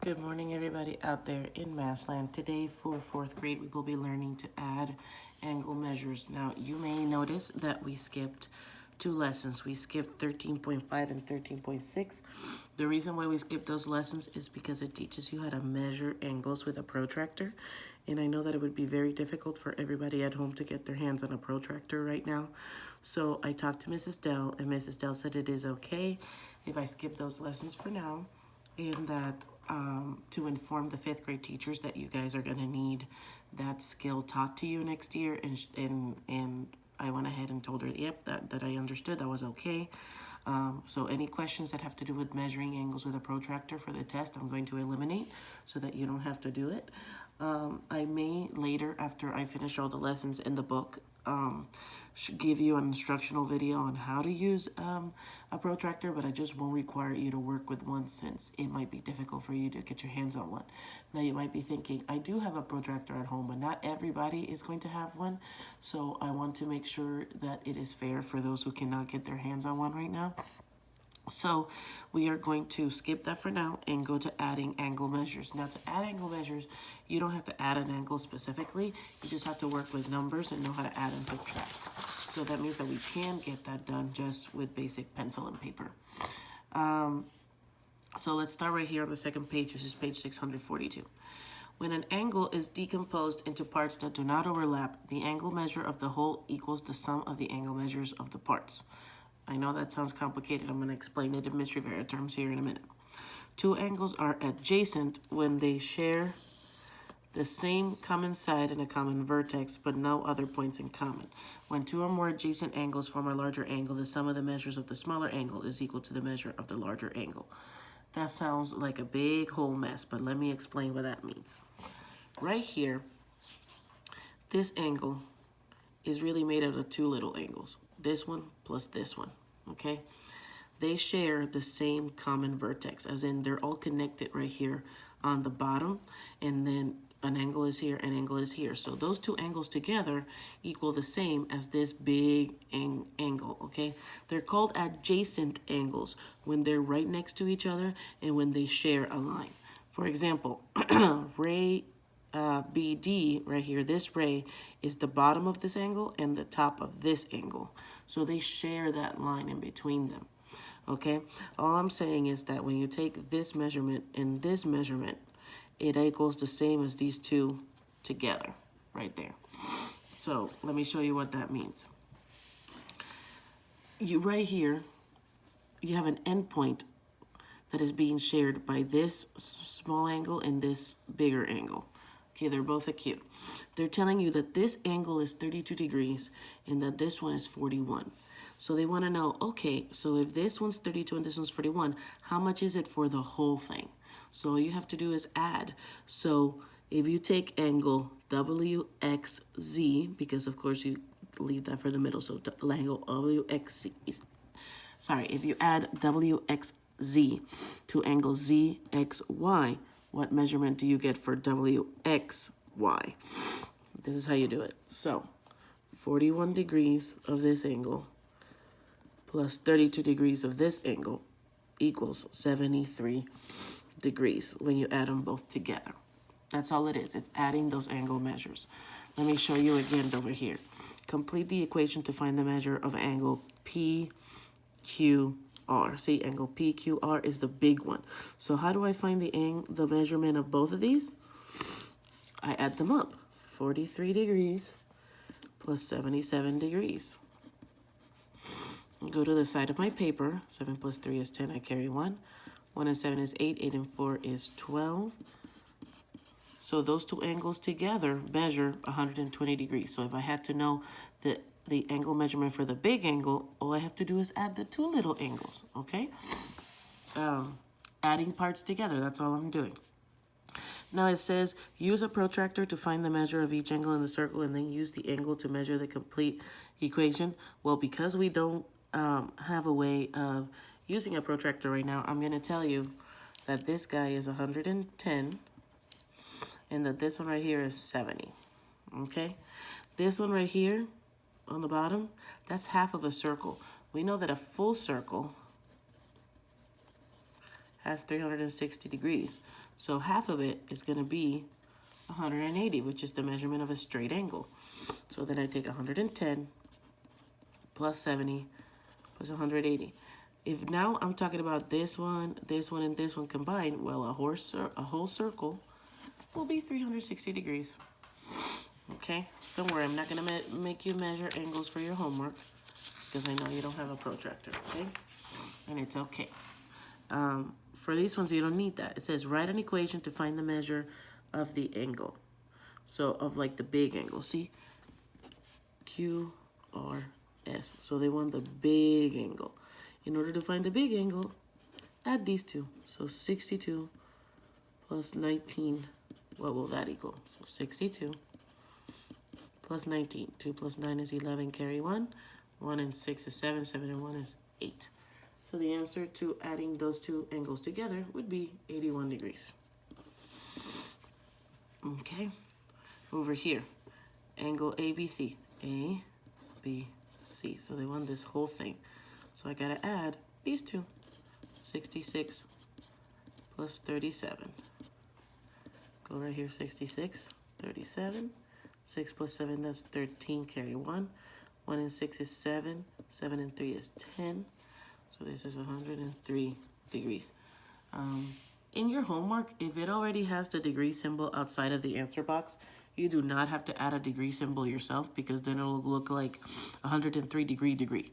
Good morning, everybody out there in Mathland. Today, for fourth grade, we will be learning to add angle measures. Now, you may notice that we skipped two lessons. We skipped 13.5 and 13.6. The reason why we skipped those lessons is because it teaches you how to measure angles with a protractor. And I know that it would be very difficult for everybody at home to get their hands on a protractor right now. So I talked to Mrs. Dell, and Mrs. Dell said it is okay if I skip those lessons for now, and that to inform the fifth grade teachers that you guys are going to need that skill taught to you next year. And I went ahead and told her, yep, that I understood, that was okay. So any questions that have to do with measuring angles with a protractor for the test, I'm going to eliminate so that you don't have to do it. I may later, after I finish all the lessons in the book, should give you an instructional video on how to use a protractor, but I just won't require you to work with one since it might be difficult for you to get your hands on one. Now you might be thinking, I do have a protractor at home, but not everybody is going to have one. So I want to make sure that it is fair for those who cannot get their hands on one right now. So we are going to skip that for now and go to adding angle measures. Now to add angle measures, you don't have to add an angle specifically. You just have to work with numbers and know how to add and subtract. So that means that we can get that done just with basic pencil and paper. So let's start right here on the second page, which is page 642. When an angle is decomposed into parts that do not overlap, the angle measure of the whole equals the sum of the angle measures of the parts. I know that sounds complicated. I'm going to explain it in Miss Rivera terms here in a minute. Two angles are adjacent when they share the same common side and a common vertex, but no other points in common. When two or more adjacent angles form a larger angle, the sum of the measures of the smaller angle is equal to the measure of the larger angle. That sounds like a big whole mess, but let me explain what that means. Right here, this angle is really made out of two little angles. This one plus this one, okay? They share the same common vertex, as in they're all connected right here on the bottom, and then an angle is here, an angle is here. So those two angles together equal the same as this big angle, okay? They're called adjacent angles when they're right next to each other and when they share a line. For example, ray BD right here, this ray is the bottom of this angle and the top of this angle. So they share that line in between them, okay? All I'm saying is that when you take this measurement and this measurement, it equals the same as these two together right there. So let me show you what that means. Right here, you have an endpoint that is being shared by this small angle and this bigger angle. Okay, they're both acute. They're telling you that this angle is 32 degrees and that this one is 41. So they want to know, okay, so if this one's 32 and this one's 41, how much is it for the whole thing? So all you have to do is add. So if you take angle WXZ, because of course you leave that for the middle, so angle WXZ, sorry, if you add WXZ to angle ZXY, what measurement do you get for WXY? This is how you do it. So 41 degrees of this angle plus 32 degrees of this angle equals 73 degrees when you add them both together. That's all it is. It's adding those angle measures. Let me show you again over here. Complete the equation to find the measure of angle PQR. See, angle PQR is the big one. So how do I find the measurement of both of these? I add them up. 43 degrees plus 77 degrees. Go to the side of my paper. 7 plus 3 is 10. I carry 1. 1 and 7 is 8. 8 and 4 is 12. So those two angles together measure 120 degrees. So if I had to know the angle measurement for the big angle, all I have to do is add the two little angles, okay? Adding parts together, that's all I'm doing. Now it says, use a protractor to find the measure of each angle in the circle and then use the angle to measure the complete equation. Well, because we don't have a way of using a protractor right now, I'm going to tell you that this guy is 110 and that this one right here is 70, okay? This one right here on the bottom, that's half of a circle. We know that a full circle has 360 degrees. So half of it is going to be 180, which is the measurement of a straight angle. So then I take 110 plus 70 plus 180. If now I'm talking about this one, and this one combined, well, a whole circle will be 360 degrees. Okay? Don't worry, I'm not going to make you measure angles for your homework because I know you don't have a protractor, okay? And it's okay. For these ones, you don't need that. It says write an equation to find the measure of the angle. So of like the big angle, see? QRS. So they want the big angle. In order to find the big angle, add these two. So 62 plus 19, what will that equal? So 62 plus 19. 2 plus 9 is 11, carry 1. 1 and 6 is 7, 7 and 1 is 8. So the answer to adding those two angles together would be 81 degrees. Okay, over here, angle ABC, ABC. So they want this whole thing. So I gotta add these two, 66 plus 37. Go right here, 66, 37. 6 plus 7, that's 13, carry 1. 1 and 6 is 7, 7 and 3 is 10. So this is 103 degrees. In your homework, if it already has the degree symbol outside of the answer box, you do not have to add a degree symbol yourself because then it'll look like 103 degree.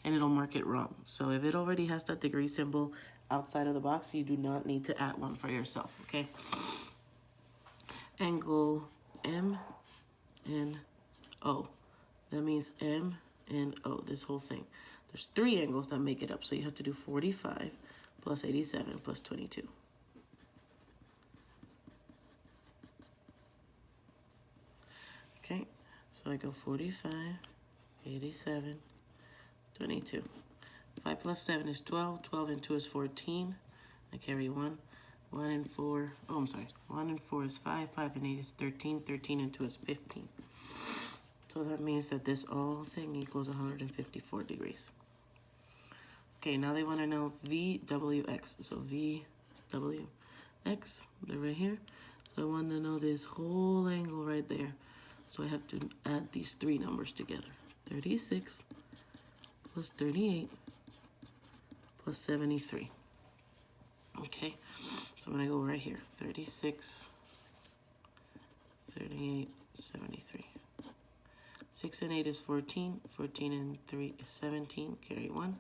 And it'll mark it wrong. So if it already has that degree symbol outside of the box, you do not need to add one for yourself, okay? Angle M and O. That means M and O, this whole thing. There's 3 angles that make it up, so you have to do 45 plus 87 plus 22. Okay, so I go 45, 87, 22. 5 plus 7 is 12. 12 and 2 is 14. I carry 1. 1 and 4, oh, I'm sorry. 1 and 4 is 5. 5 and 8 is 13. 13 and 2 is 15. So that means that this whole thing equals 154 degrees. Okay, now they want to know VWX. So VWX, they're right here. So I want to know this whole angle right there. So I have to add these 3 numbers together. 36 plus 38 plus 73. Okay, so I'm going to go right here. 36, 38, 73. 6 and 8 is 14. 14 and 3 is 17. Carry 1.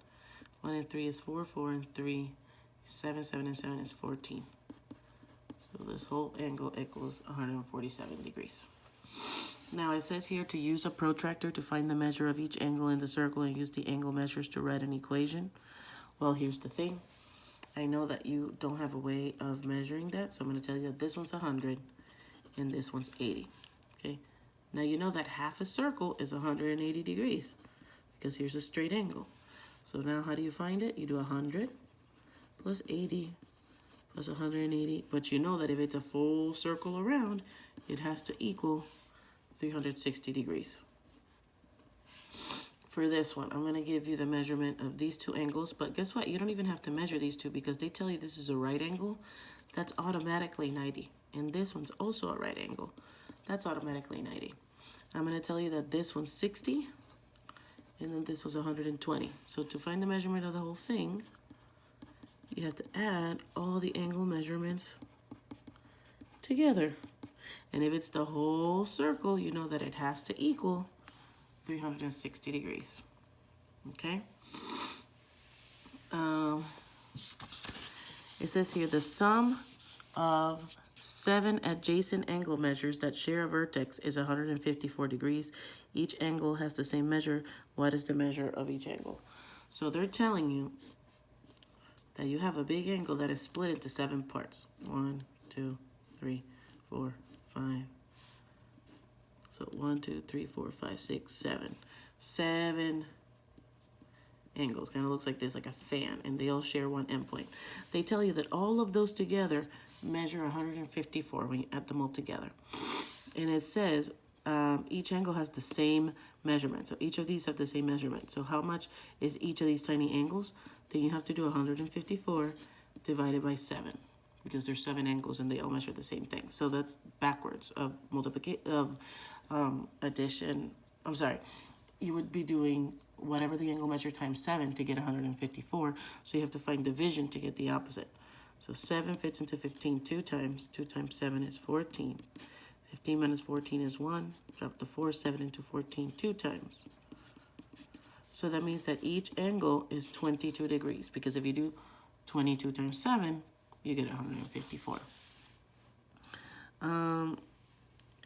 1 and 3 is 4. 4 and 3 is 7. 7 and 7 is 14. So this whole angle equals 147 degrees. Now it says here to use a protractor to find the measure of each angle in the circle and use the angle measures to write an equation. Well, here's the thing. I know that you don't have a way of measuring that, so I'm going to tell you that this one's 100 and this one's 80. Okay. Now you know that half a circle is 180 degrees because here's a straight angle. So now how do you find it? You do 100 plus 80 plus 180. But you know that if it's a full circle around, it has to equal 360 degrees. For this one, I'm going to give you the measurement of these 2 angles. But guess what? You don't even have to measure these 2 because they tell you this is a right angle. That's automatically 90. And this one's also a right angle. That's automatically 90. I'm going to tell you that this one's 60. And then this was 120. So to find the measurement of the whole thing, you have to add all the angle measurements together. And if it's the whole circle, you know that it has to equal 360 degrees. Okay? It says here the sum of 7 adjacent angle measures that share a vertex is 154 degrees. Each angle has the same measure. What is the measure of each angle? So they're telling you that you have a big angle that is split into 7 parts. 1, 2, 3, 4, 5. So 1, 2, 3, 4, 5, 6, 7. 7 angles. Kind of looks like this, like a fan, and they all share one endpoint. They tell you that all of those together measure 154 when you add them all together. And it says each angle has the same measurement. So each of these have the same measurement. So how much is each of these tiny angles? Then you have to do 154 divided by 7, because there's 7 angles and they all measure the same thing. So that's backwards of addition. I'm sorry. You would be doing whatever the angle measure times 7 to get 154. So you have to find division to get the opposite. So 7 fits into 15 2 times. 2 times 7 is 14. 15 minus 14 is 1. Drop the 4, 7 into 14 2 times. So that means that each angle is 22 degrees, because if you do 22 times 7, you get 154.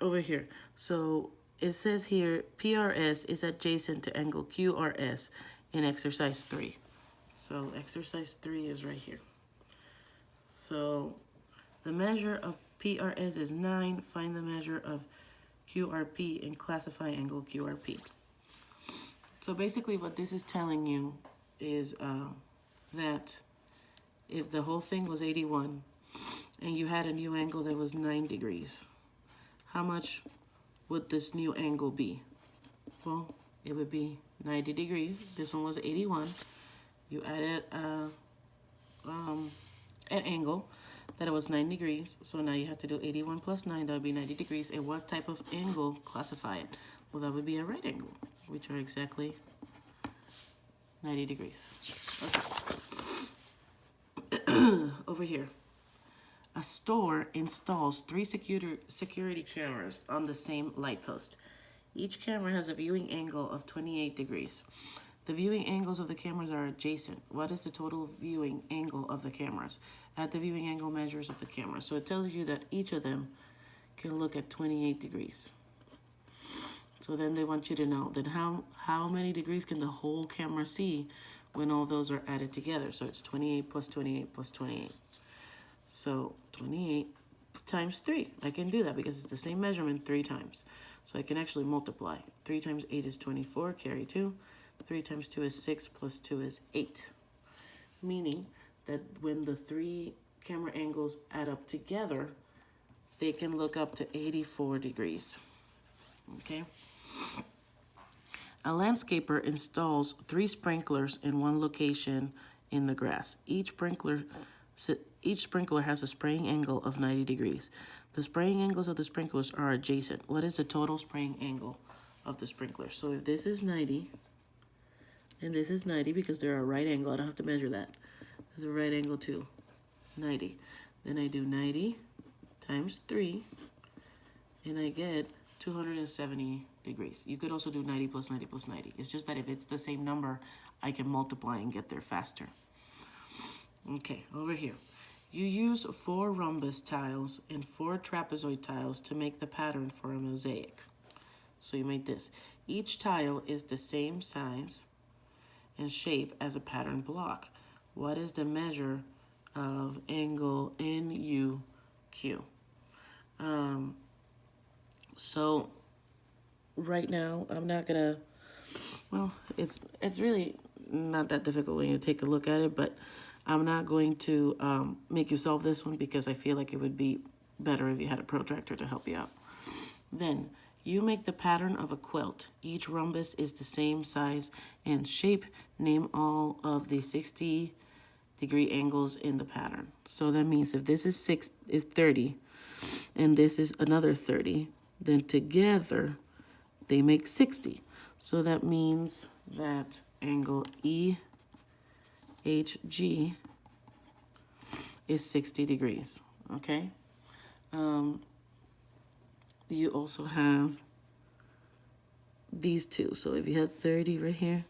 Over here, so it says here PRS is adjacent to angle QRS in exercise 3. So exercise 3 is right here. So the measure of PRS is 9. Find the measure of QRP and classify angle QRP. So basically what this is telling you is that if the whole thing was 81 and you had a new angle that was 9 degrees, how much would this new angle be? Well, it would be 90 degrees. This one was 81. You added an angle that it was 9 degrees. So now you have to do 81 plus 9. That would be 90 degrees. And what type of angle classify it? Well, that would be a right angle, which are exactly 90 degrees. Okay. Over here. A store installs 3 security cameras on the same light post. Each camera has a viewing angle of 28 degrees. The viewing angles of the cameras are adjacent. What is the total viewing angle of the cameras? Add the viewing angle measures of the camera. So it tells you that each of them can look at 28 degrees. So then they want you to know that how many degrees can the whole camera see when all those are added together. So it's 28 plus 28 plus 28. So 28 times 3. I can do that because it's the same measurement 3 times. So I can actually multiply. 3 times 8 is 24, carry 2. 3 times 2 is 6, plus 2 is 8. Meaning that when the 3 camera angles add up together, they can look up to 84 degrees. Okay? A landscaper installs 3 sprinklers in one location in the grass. Each sprinkler has a spraying angle of 90 degrees. The spraying angles of the sprinklers are adjacent. What is the total spraying angle of the sprinkler? So if this is 90, and this is 90 because they're a right angle, I don't have to measure that. There's a right angle too, 90. Then I do 90 times 3, and I get 270 degrees. You could also do 90 plus 90 plus 90. It's just that if it's the same number, I can multiply and get there faster. Okay, over here. You use 4 rhombus tiles and 4 trapezoid tiles to make the pattern for a mosaic. So you made this. Each tile is the same size and shape as a pattern block. What is the measure of angle NUQ? So right now, I'm not gonna, well, it's really not that difficult when you take a look at it, but I'm not going to make you solve this one because I feel like it would be better if you had a protractor to help you out. Then you make the pattern of a quilt. Each rhombus is the same size and shape. Name all of the 60-degree angles in the pattern. So that means if this is 30 and this is another 30, then together they make 60. So that means that angle EHG is 60 degrees, okay? You also have these two. So if you had 30 right here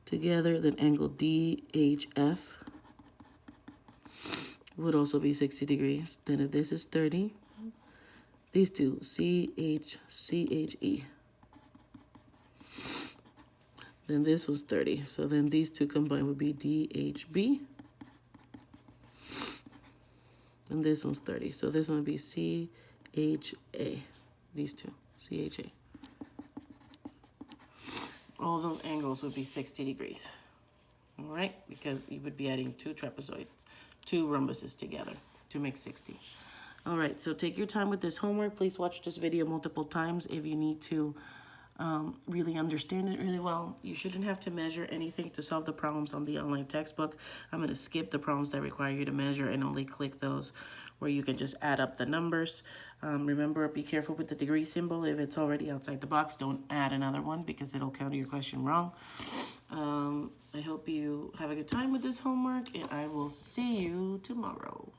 together, then angle DHF would also be 60 degrees. Then if this is 30, these two, CHE. Then this was 30. So then these two combined would be DHB. And this one's 30. So this one would be CHA. These two, CHA. All those angles would be 60 degrees. All right? Because you would be adding two rhombuses together to make 60. All right, so take your time with this homework. Please watch this video multiple times if you need to really understand it really well. You shouldn't have to measure anything to solve the problems on the online textbook. I'm going to skip the problems that require you to measure and only click those where you can just add up the numbers. Remember, be careful with the degree symbol. If it's already outside the box, don't add another one because it'll counter your question wrong. I hope you have a good time with this homework, and I will see you tomorrow.